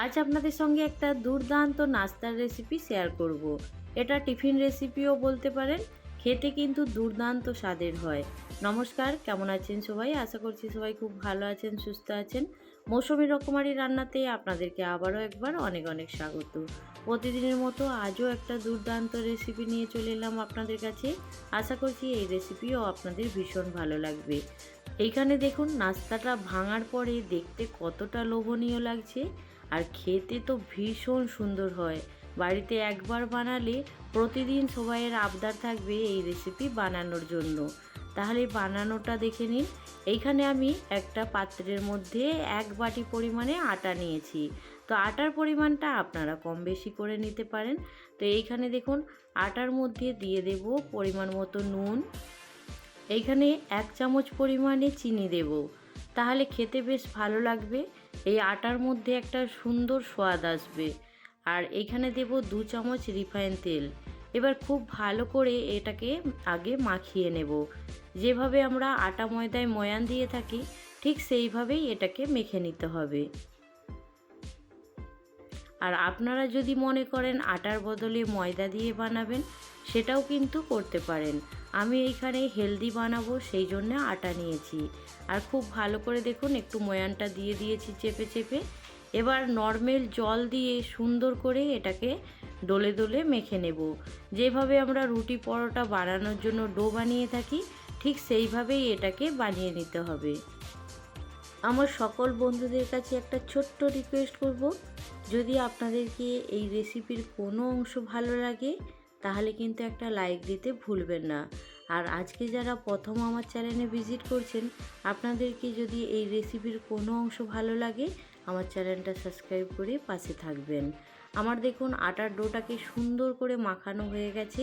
আজ আপনাদের সঙ্গে একটা দুর্দান্ত নাস্তার রেসিপি শেয়ার করব। এটা টিফিন রেসিপিও বলতে পারেন। খেতে কিন্তু দুর্দান্ত স্বাদের হয়। নমস্কার, কেমন আছেন সবাই? আশা করছি সবাই খুব ভালো আছেন, সুস্থ আছেন। মৌসুমী রকমারি রান্নাতে আপনাদেরকে আবারও একবার অনেক অনেক স্বাগত। প্রতিদিনের মতো আজও একটা দুর্দান্ত রেসিপি নিয়ে চলে এলাম আপনাদের কাছে। আশা করছি এই রেসিপিও আপনাদের ভীষণ ভালো লাগবে। এইখানে দেখুন নাস্তাটা ভাঙার পরে দেখতে কতটা লোভনীয় লাগছে, আর খেতে তো ভীষণ সুন্দর হয়। বাড়িতে একবার বানালে প্রতিদিন সবাইয়ের আবদার থাকবে এই রেসিপি বানানোর জন্য। তাহলে বানানোটা দেখে নিন। এইখানে আমি একটা পাত্রের মধ্যে 1 বাটি পরিমাণে আটা নিয়েছি। তো আটার পরিমাণটা আপনারা কম বেশি করে নিতে পারেন। তো এইখানে দেখুন আটার মধ্যে দিয়ে দেব পরিমাণ মতো নুন। এইখানে 1 চামচ পরিমাণে চিনি দেব, তাহলে খেতে বেশ ভালো লাগবে। এই আটার মধ্যে একটা সুন্দর স্বাদ আসবে। আর এইখানে দেব 2 চামচ রিফাইন তেল। এবার খুব ভালো করে এটাকে আগে মাখিয়ে নেব। যেভাবে আমরা আটা ময়দায় ময়ান দিয়ে থাকি ঠিক সেইভাবেই এটাকে মেখে নিতে হবে। আর আপনারা যদি মনে করেন আটার বদলে ময়দা দিয়ে বানাবেন, সেটাও কিন্তু করতে পারেন। আমি এইখানে হেলদি বানাবো সেই জন্য আটা নিয়েছি। আর খুব ভালো করে দেখুন একটু ময়ানটা দিয়ে দিয়েছি চেপে চেপে। এবার নর্মাল জল দিয়ে সুন্দর করে এটাকে ডলে ডলে মেখে নেব। যেভাবে আমরা রুটি পরোটা বানানোর জন্য ডো বানিয়ে থাকি ঠিক সেইভাবেই এটাকে বানিয়ে নিতে হবে। আমার সকল বন্ধুদের কাছে একটা ছোট্ট রিকোয়েস্ট করব, যদি আপনাদেরকে এই রেসিপির কোনো অংশ ভালো লাগে তাহলে কিন্তু একটা লাইক দিতে ভুলবেন না। আর আজকে যারা প্রথম আমার চ্যানেলে ভিজিট করছেন, আপনাদেরকে যদি এই রেসিপির কোনো অংশ ভালো লাগে আমার চ্যানেলটা সাবস্ক্রাইব করে পাশে থাকবেন। আমার দেখুন আটার ডোটাকে সুন্দর করে মাখানো হয়ে গেছে।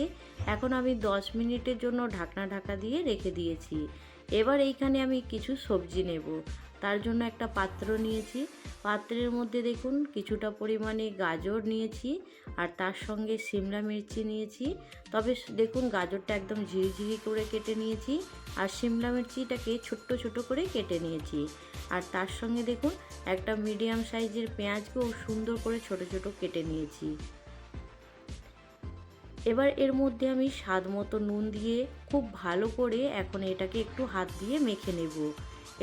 এখন আমি 10 মিনিটের জন্য ঢাকা দিয়ে রেখে দিয়েছি। এবার এইখানে আমি কিছু সবজি নেব। তার জন্য একটা পাত্র নিয়েছি। পাত্রের মধ্যে দেখুন কিছুটা পরিমাণে গাজর নিয়েছি, আর তার সঙ্গে সিমলা মির্চি নিয়েছি। তবে দেখুন গাজরটা একদম ঝিরিঝিরি করে কেটে নিয়েছি, আর সিমলা মির্চিটাকে ছোট্ট ছোট করে কেটে নিয়েছি। আর তার সঙ্গে দেখুন একটা মিডিয়াম সাইজের পেঁয়াজকেও সুন্দর করে ছোট ছোট কেটে নিয়েছি। এবার এর মধ্যে আমি স্বাদ মতো নুন দিয়ে খুব ভালো করে এখন এটাকে একটু হাত দিয়ে মেখে নেব।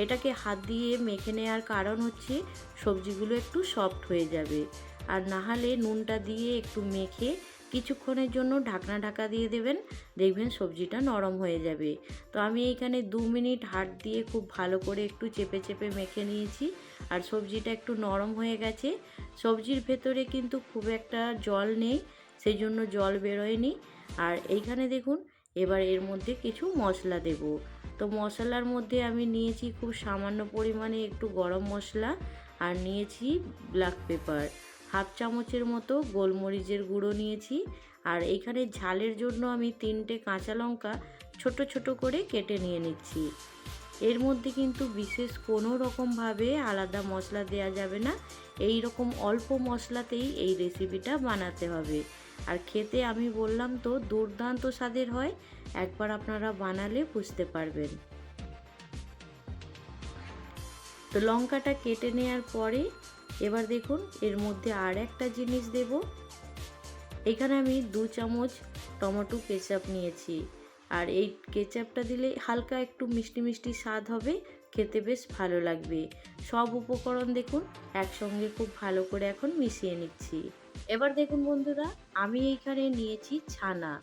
এটাকে হাত দিয়ে মেখে নেওয়ার কারণ হচ্ছে সবজিগুলো একটু সফট হয়ে যাবে। আর না হলে নুনটা দিয়ে একটু মেখে কিছুক্ষণের জন্য ঢাকা দিয়ে দেবেন, দেখবেন সবজিটা নরম হয়ে যাবে। তো আমি এইখানে 2 মিনিট হাত দিয়ে খুব ভালো করে একটু চেপে চেপে মেখে নিয়েছি। আর সবজিটা একটু নরম হয়ে গেছে। সবজির ভেতরে কিন্তু খুব একটা জল নেই, সেই জন্য জল বেরোয়নি। আর এইখানে দেখুন এবার এর মধ্যে কিছু মশলা দেব। তো মশলার মধ্যে আমি নিয়েছি খুব সামান্য পরিমাণে একটু গরম মশলা, আর নিয়েছি ব্ল্যাক পেপার, 1/2 চামচের মতো গোলমরিচের গুঁড়ো নিয়েছি। আর এইখানে ঝালের জন্য আমি 3টে কাঁচা লঙ্কা ছোট ছোট করে কেটে নিয়ে নিচ্ছি। এর মধ্যে কিন্তু বিশেষ কোনো রকমভাবে আলাদা মশলা দেওয়া যাবে না। এই রকম অল্প মশলাতেই এই রেসিপিটা বানাতে হবে। আর খেতে আমি বললাম তো দুর্দান্ত স্বাদের হয়। একবার আপনারা বানালে বুঝতে পারবেন। তো লঙ্কাটা কেটে নেওয়ার পরে এবার দেখুন এর মধ্যে আর একটা জিনিস দেব। এখানে আমি 2 চামচ টমেটো কেচাপ নিয়েছি। আর এই কেচাপটা দিলে হালকা একটু মিষ্টি মিষ্টি স্বাদ হবে, খেতে বেশ ভালো লাগবে। সব উপকরণ দেখুন একসঙ্গে খুব ভালো করে এখন মিশিয়ে নিচ্ছি। এবার দেখুন বন্ধুরা, আমি এইখানে নিয়েছি ছানা।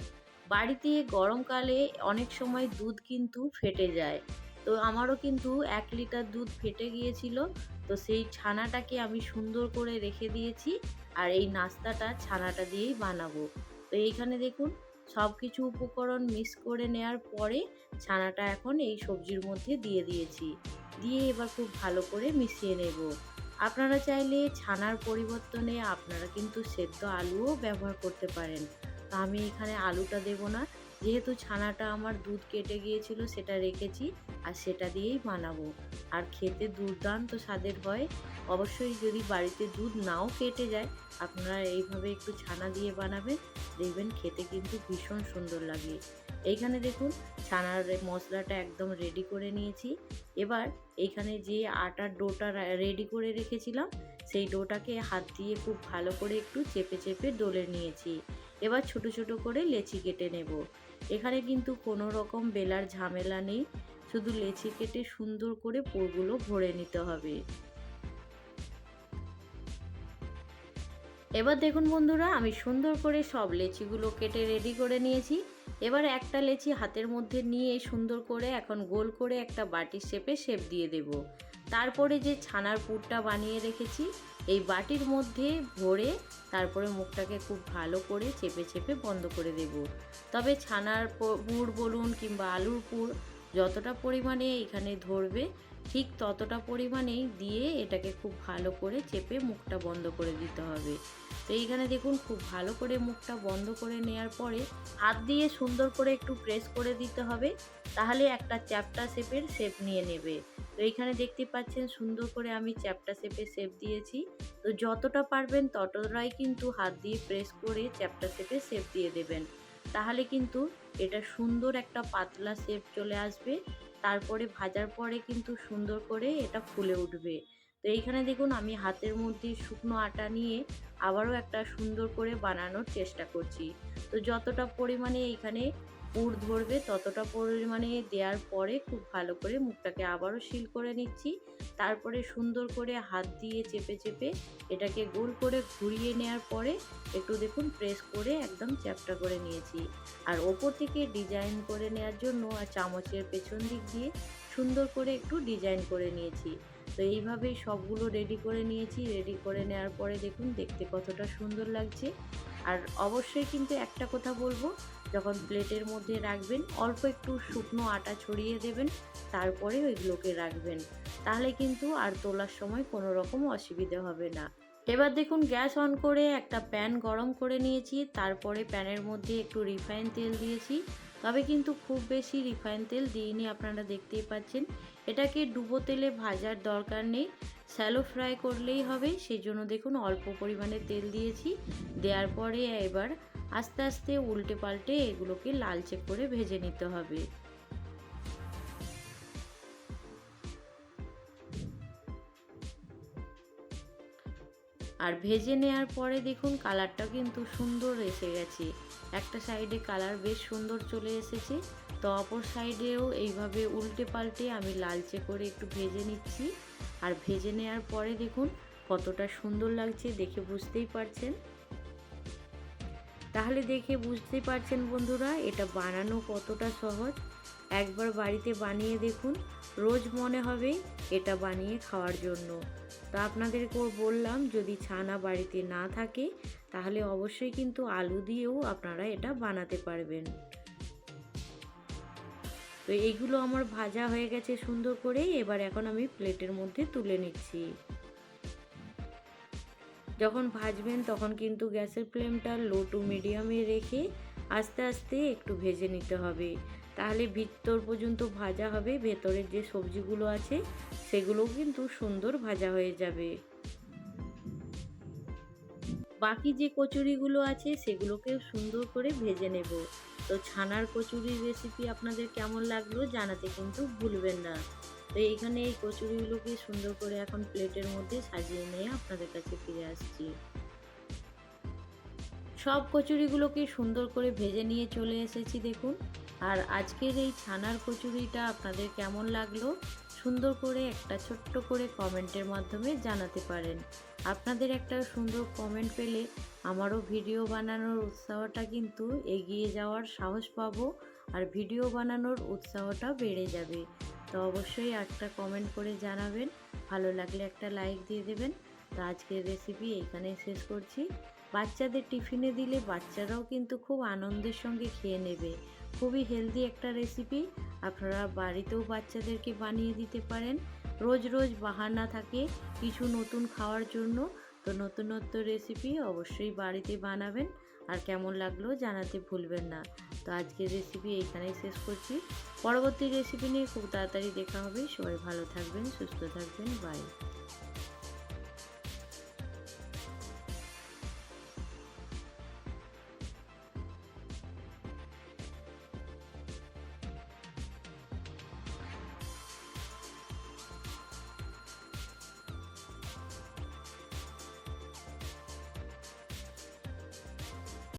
বাড়িতে গরমকালে অনেক সময় দুধ কিন্তু ফেটে যায়। তো আমারও কিন্তু 1 লিটার দুধ ফেটে গিয়েছিল। তো সেই ছানাটাকে আমি সুন্দর করে রেখে দিয়েছি। আর এই নাস্তাটা ছানাটা দিয়েই বানাবো। তো এইখানে দেখুন সব কিছু উপকরণ মিক্স করে নেওয়ার পরে ছানাটা এখন এই সবজির মধ্যে দিয়ে দিয়েছি। দিয়ে এবার খুব ভালো করে মিশিয়ে নেব। আপনারা চাইলে ছানার পরিবর্তনে আপনারা কিন্তু সেদ্ধ আলুও ব্যবহার করতে পারেন। তো আমি এখানে আলুটা দেব না, যেহেতু ছানাটা আমার দুধ কেটে গিয়েছিল সেটা রেখেছি, আর সেটা দিয়েই বানাবো। আর খেতে দুর্দান্ত স্বাদের হয়। অবশ্যই যদি বাড়িতে দুধ নাও কেটে যায় আপনারা এইভাবে একটু ছানা দিয়ে বানাবেন, দেখবেন খেতে কিন্তু ভীষণ সুন্দর লাগে। এইখানে দেখুন ছানার মশলাটা একদম রেডি করে নিয়েছি। এবার এইখানে যে আটার ডোটা রেডি করে রেখেছিলাম সেই ডোটাকে হাত দিয়ে খুব ভালো করে একটু চেপে চেপে ডলে নিয়েছি। এবার ছোট ছোট করে লেচি কেটে নেব। এখানে কিন্তু কোনো রকম বেলার ঝামেলা নেই, শুধু লেচি কেটে সুন্দর করে পুরগুলো ভরে নিতে হবে। এবার দেখুন বন্ধুরা, আমি সুন্দর করে সব লেচিগুলো কেটে রেডি করে নিয়েছি। এবার একটা লেচি হাতের মধ্যে নিয়ে সুন্দর করে এখন গোল করে একটা বাটির শেপে শেপ দিয়ে দেব। তারপরে যে ছানার পুরটা বানিয়ে রেখেছি এই বাটির মধ্যে ভরে তারপরে মুখটাকে খুব ভালো করে চেপে চেপে বন্ধ করে দেব। তবে ছানার পুর বলুন কিংবা আলুর পুর যতটা পরিমাণে এখানে ধরবে ঠিক ততটা পরিমাণেই দিয়ে এটাকে খুব ভালো করে চেপে মুখটা বন্ধ করে দিতে হবে। তো এইখানে দেখুন খুব ভালো করে মুখটা বন্ধ করে নেওয়ার পরে হাত দিয়ে সুন্দর করে একটু প্রেস করে দিতে হবে, তাহলে একটা চ্যাপ্টা শেপের শেপ নিয়ে নেবে। তো এইখানে দেখতে পাচ্ছেন সুন্দর করে আমি চ্যাপ্টা শেপের শেপ দিয়েছি। তো যতটা পারবেন ততটাই কিন্তু হাত দিয়ে প্রেস করে চ্যাপ্টা শেপের শেপ দিয়ে দেবেন, তাহলে কিন্তু এটা সুন্দর একটা পাতলা শেপ চলে আসবে। তারপরে ভাজার পরে কিন্তু সুন্দর করে এটা ফুলে উঠবে। তো এইখানে দেখুন আমি হাতের মধ্যে শুকনো আটা নিয়ে আবারও একটা সুন্দর করে বানানোর চেষ্টা করছি। তো যতটা পরিমাণে এইখানে পুর ধরবে ততটা পরিমাণে দেওয়ার পরে খুব ভালো করে মুখটাকে আবারও সিল করে নিচ্ছি। তারপরে সুন্দর করে হাত দিয়ে চেপে চেপে এটাকে গোল করে ঘুরিয়ে নেওয়ার পরে একটু দেখুন প্রেস করে একদম চ্যাপ্টা করে নিয়েছি। আর ওপর থেকে ডিজাইন করে নেওয়ার জন্য আর চামচের পেছন দিক দিয়ে সুন্দর করে একটু ডিজাইন করে নিয়েছি। তো এইভাবেই সবগুলো রেডি করে নিয়েছি। রেডি করে নেওয়ার পরে দেখুন দেখতে কতটা সুন্দর লাগছে। আর অবশ্যই কিন্তু একটা কথা বলবো, যখন প্লেটের মধ্যে রাখবেন অল্প একটু শুকনো আটা ছড়িয়ে দেবেন, তারপরে ওইগুলোকে রাখবেন, তাহলে কিন্তু আর তোলার সময় কোনো রকম অসুবিধা হবে না। এবার দেখুন গ্যাস অন করে একটা প্যান গরম করে নিয়েছি। তারপরে প্যানের মধ্যে একটু রিফাইন তেল দিয়েছি, তবে কিন্তু খুব বেশি রিফাইন তেল দিইনি, আপনারা দেখতেই পাচ্ছেন। এটাকে ডুবো তেলে ভাজার দরকার নেই, শ্যালো ফ্রাই করলেই হবে। সেই জন্য দেখুন অল্প পরিমাণে তেল দিয়েছি। দেওয়ার পরে এবার আস্তে আস্তে উল্টে পাল্টে এগুলোকে লালচে করে ভেজে নিতে হবে। আর ভেজে নেওয়ার পরে দেখুন কালারটা কিন্তু সুন্দর এসে গেছে। একটা সাইডে কালার বেশ সুন্দর চলে এসেছে, তো অপর সাইডেও এইভাবে উল্টে পাল্টে আমি লালচে করে একটু ভেজে নিচ্ছি। আর ভেজে নেওয়ার পরে দেখুন কতটা সুন্দর লাগছে, দেখে বুঝতেই পারছেন। তাহলে দেখে বুঝতেই পারছেন বন্ধুরা এটা বানানো কতটা সহজ। একবার বাড়িতে বানিয়ে দেখুন, রোজ মনে হবে এটা বানিয়ে খাওয়ার জন্য। তো আপনাদেরকেও বললাম যদি ছানা বাড়িতে না থাকে তাহলে অবশ্যই কিন্তু আলু দিয়েও আপনারা এটা বানাতে পারবেন। তো এইগুলো আমার ভাজা হয়ে গেছে সুন্দর করে। এবার এখন আমি প্লেটের মধ্যে তুলে নিচ্ছি। যখন ভাজবেন তখন কিন্তু গ্যাসের ফ্লেমটা লো টু মিডিয়ামে রেখে আস্তে আস্তে একটু ভেজে নিতে হবে, তাহলে ভিতর পর্যন্ত ভাজা হবে। ভেতরের যে সবজিগুলো আছে সেগুলোও কিন্তু সুন্দর ভাজা হয়ে যাবে। বাকি যে কচুরিগুলো আছে সেগুলোকে সুন্দর করে ভেজে নেব। তো ছানার কচুরির রেসিপি আপনাদের কেমন লাগলো জানাতে কিন্তু ভুলবেন না। তো এইখানে এই কচুরিগুলোকে সুন্দর করে এখন প্লেটের মধ্যে সাজিয়ে নিয়ে আপনাদের কাছে ফিরে আসছি। সব কচুরিগুলোকে সুন্দর করে ভেজে নিয়ে চলে এসেছি দেখুন। আর আজকের এই ছানার কচুরিটা আপনাদের কেমন লাগলো সুন্দর করে একটা ছোট্ট করে কমেন্টের মাধ্যমে জানাতে পারেন। আপনাদের একটা সুন্দর কমেন্ট পেলে আমারও ভিডিও বানানোর উৎসাহটা কিন্তু এগিয়ে যাওয়ার সাহস পাবো, আর ভিডিও বানানোর উৎসাহটা বেড়ে যাবে। তো অবশ্যই একটা কমেন্ট করে জানাবেন, ভালো লাগলে একটা লাইক দিয়ে দেবেন। তো আজকের রেসিপি এখানেই শেষ করছি। বাচ্চাদের টিফিনে দিলে বাচ্চারাও কিন্তু খুব আনন্দের সঙ্গে খেয়ে নেবে। খুবই হেলদি একটা রেসিপি, আপনারা বাড়িতেও বাচ্চাদেরকে বানিয়ে দিতে পারেন। রোজ রোজ বাহানা থাকে কিছু নতুন খাওয়ার জন্য, তো নতুনত্ব রেসিপি অবশ্যই বাড়িতে বানাবেন। আর কেমন লাগলো জানাতে ভুলবেন না। তো আজকের রেসিপি এইখানেই শেষ করছি। পরবর্তী রেসিপি নিয়ে খুব তাড়াতাড়ি দেখা হবে। সবাই ভালো থাকবেন, সুস্থ থাকবেন, বাই।